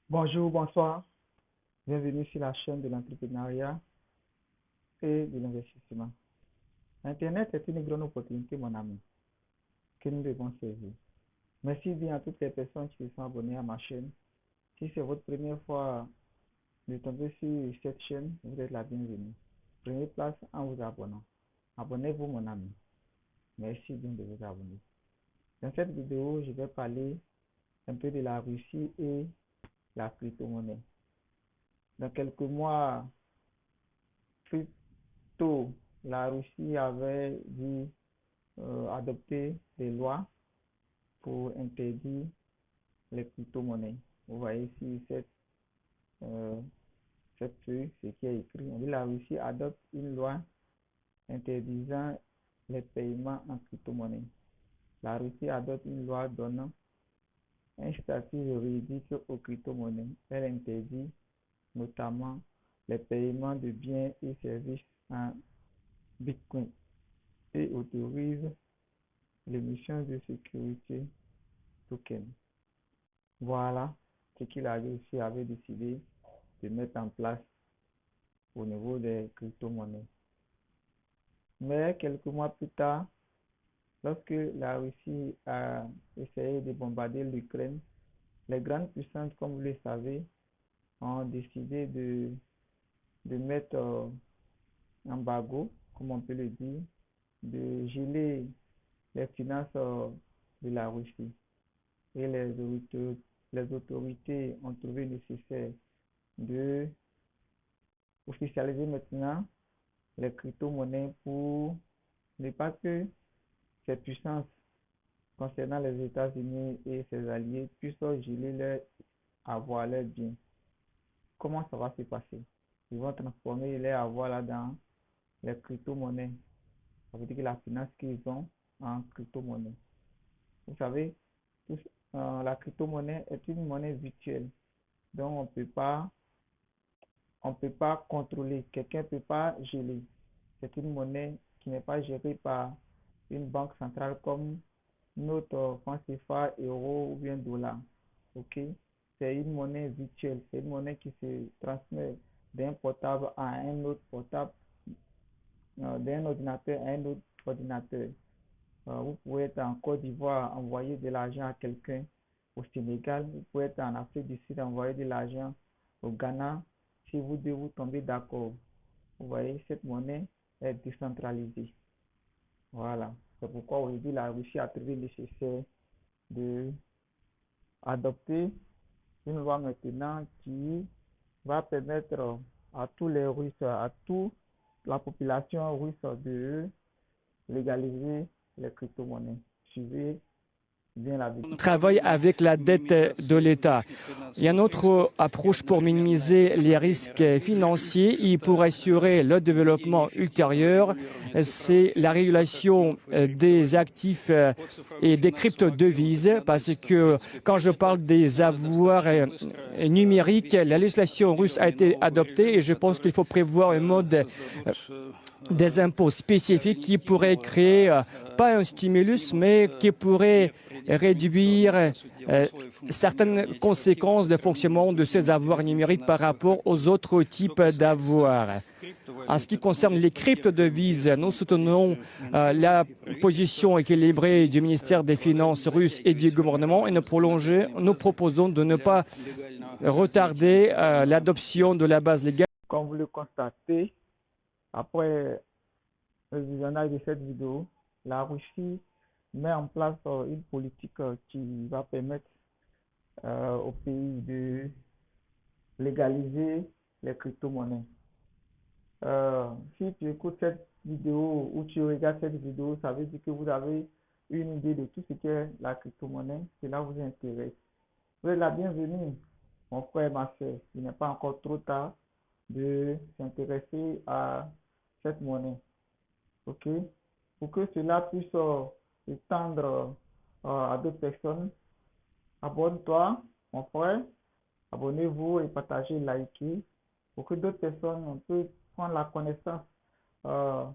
Bonjour, bonsoir. Bienvenue sur la chaîne de l'entrepreneuriat et de l'investissement. Internet est une grande opportunité, mon ami, que nous devons saisir. Merci bien à toutes les personnes qui se sont abonnées à ma chaîne. Si c'est votre première fois de tomber sur cette chaîne, vous êtes la bienvenue. Prenez place en vous abonnant. Abonnez-vous, mon ami. Merci bien de vous abonner. Dans cette vidéo, je vais parler un peu de la Russie et la crypto-monnaie. Dans quelques mois, plus tôt, la Russie avait dû adopter des lois pour interdire les crypto-monnaies. Vous voyez ici euh, cette feuille, ce qui est écrit. On dit la Russie adopte une loi interdisant les paiements en crypto-monnaie. La Russie adopte une loi donnant un statut juridique aux crypto-monnaies. Elle interdit notamment les paiements de biens et services en Bitcoin et autorise l'émission de sécurité token. Voilà ce qu'il avait décidé de mettre en place au niveau des crypto-monnaies. Mais quelques mois plus tard, lorsque la Russie a essayé de bombarder l'Ukraine, les grandes puissances, comme vous le savez, ont décidé de mettre embargo, comme on peut le dire, de geler les finances de la Russie. Et les autorités ont trouvé nécessaire de officialiser maintenant les crypto-monnaies pour ne pas que ces puissances concernant les États-Unis et ses alliés puissent geler leur avoir leurs biens. Comment ça va se passer? Ils vont transformer leur avoir là dans les crypto-monnaies. Ça veut dire que la finance qu'ils ont en crypto-monnaie. Vous savez, la crypto-monnaie est une monnaie virtuelle. Donc on peut pas contrôler. Quelqu'un ne peut pas geler. C'est une monnaie qui n'est pas gérée par une banque centrale comme notre franc CFA, euro ou bien dollar. Ok? C'est une monnaie virtuelle. C'est une monnaie qui se transmet d'un portable à un autre portable, d'un ordinateur à un autre ordinateur. Vous pouvez être en Côte d'Ivoire, envoyer de l'argent à quelqu'un au Sénégal. Vous pouvez être en Afrique du Sud, envoyer de l'argent au Ghana. Si vous deux vous tombez d'accord, vous voyez, cette monnaie est décentralisée. Voilà. C'est pourquoi aujourd'hui la Russie a trouvé nécessaire de adopter une loi maintenant qui va permettre à tous les Russes, à toute la population russe de légaliser les crypto-monnaies. Suivez bien la vidéo. Travaille avec la dette de l'État. Il y a une autre approche pour minimiser les risques financiers et pour assurer le développement ultérieur, c'est la régulation des actifs et des crypto-devises, parce que quand je parle des avoirs numériques, la législation russe a été adoptée et je pense qu'il faut prévoir un mode des impôts spécifiques qui pourraient créer, pas un stimulus, mais qui pourraient réduire certaines conséquences de fonctionnement de ces avoirs numériques par rapport aux autres types d'avoirs. En ce qui concerne les crypto-devises, nous soutenons la position équilibrée du ministère des Finances russe et du gouvernement et nous proposons de ne pas retarder l'adoption de la base légale. Comme vous le constatez, après le visionnage de cette vidéo, la Russie met en place une politique qui va permettre au pays de légaliser les crypto-monnaies. Si tu écoutes cette vidéo ou tu regardes cette vidéo, ça veut dire que vous avez une idée de tout ce qu'est la crypto-monnaie. Cela vous intéresse. Vous êtes la bienvenue, mon frère, ma soeur. Il n'est pas encore trop tard de s'intéresser à cette monnaie. OK? Pour que cela puisse s'étendre à d'autres personnes, abonne-toi, mon frère. Abonnez-vous et partagez, likez pour que d'autres personnes puissent prendre la connaissance euh,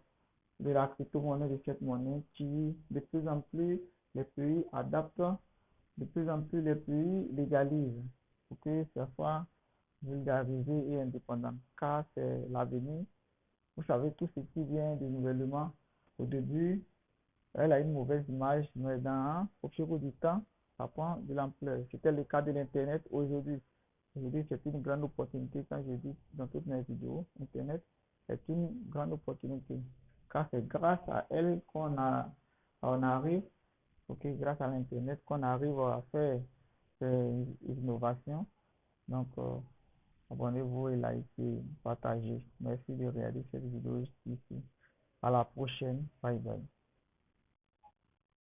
de la crypto-monnaie, de cette monnaie qui, de plus en plus, les pays adaptent, de plus en plus, les pays légalisent. pour que ça soit vulgarisé et indépendant, car c'est l'avenir. Vous savez, tout ce qui vient de nouvellement, au début, elle a une mauvaise image, mais au fil du temps, ça prend de l'ampleur. C'était le cas de l'Internet aujourd'hui. Aujourd'hui, c'est une grande opportunité. Quand je dis dans toutes mes vidéos, Internet est une grande opportunité. Car c'est grâce à elle on arrive, ok, grâce à l'Internet, qu'on arrive à faire ces innovations. Donc, abonnez-vous et likez, partagez. Merci de regarder cette vidéo ici. À la prochaine. Bye bye.